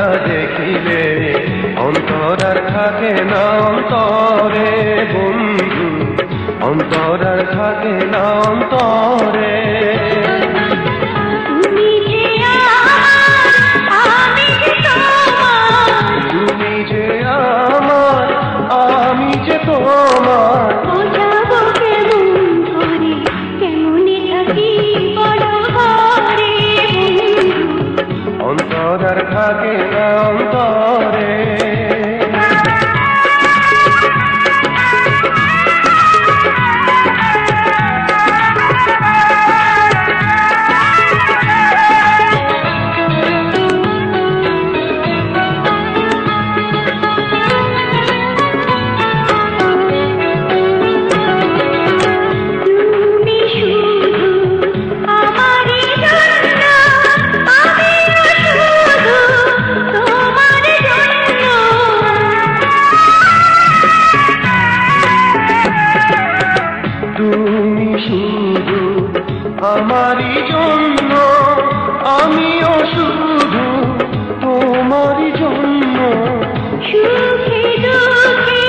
না দেখিলে অন্তর আর থাকে না অন্তরে বন্ধু, অন্তর আর থাকে না অন্তরে। তুমি যে আমার আমি যে তোমার, অন্তর আর থাকে না অন্তরে। তুমি শুধু আমারই জন্য, আমিও শুধু তোমারই জন্য। সুখে দুঃখে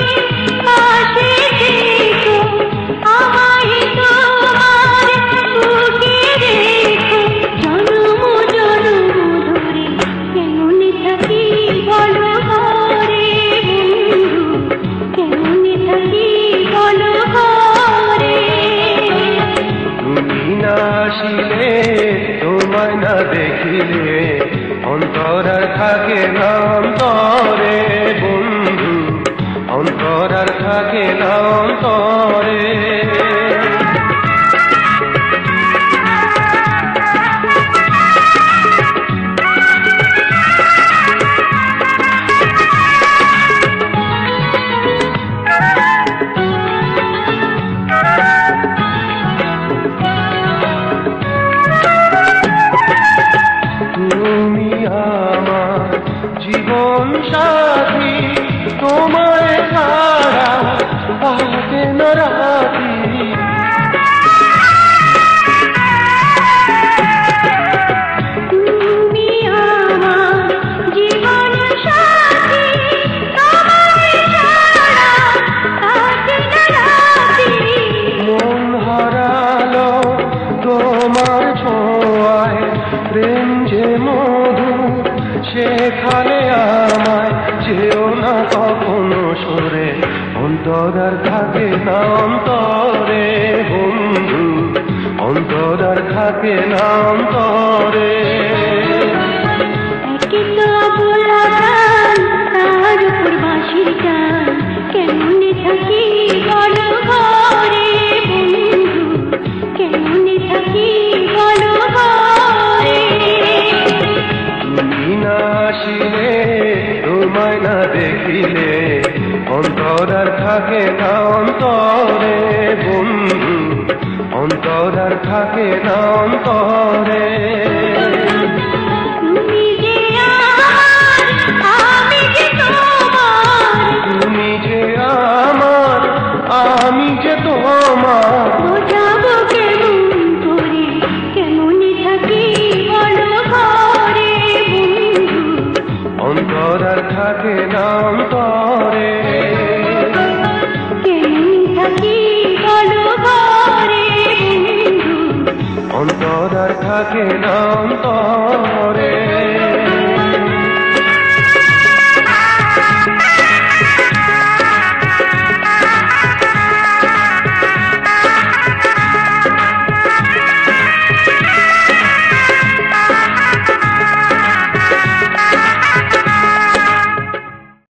পাশে থেকো, আমায় তোমার বুকে রেখো, জন্ম জন্ম ধরে কেমন থাকি বলো ঘরে বন্ধু, কেমন থাকি বলো ঘরে। তুমি না আসিলে তোমায় না দেখিলে অন্তর আর থাকে না অন্তরে বন্ধু, অন্তর আর থাকে না অন্তরে। তুমি আমার জীবন সাথী, তোমায় ছাড়া কাটে না রাতি। তুমি আমার জীবন সাথী, তোমায় ছাড়া কাটে না রাতি। মন হারালো তোমার ছোঁয়ায়, প্রেম যে মধু সেখানে আমায় যেও না কখনো সরে, অন্তর আর থাকে না অন্তরে বন্ধু, অন্তর আর থাকে না অন্তরে। তার উপর বাঁশির গান কেমন থাকি বলো ঘরে বন্ধু, কেমন থাকি বলো ঘরে। তুমি না আসিলে তোমায় না দেখিলে অন্তর আর থাকে না অন্তরে বন্ধু, অন্তর আর থাকে না অন্তরে। তুমি যে আমার আমি যে তোমার, তুমি যে আমার আমি যে তোমার, বোঝাবো কেমন করে কেমন থাকি বলো ঘরে বন্ধু, অন্তর আর থাকে না অন্তরে। কেমন থাকি বলো ঘরে বন্ধু, অন্তর আর থাকে না অন্তরে।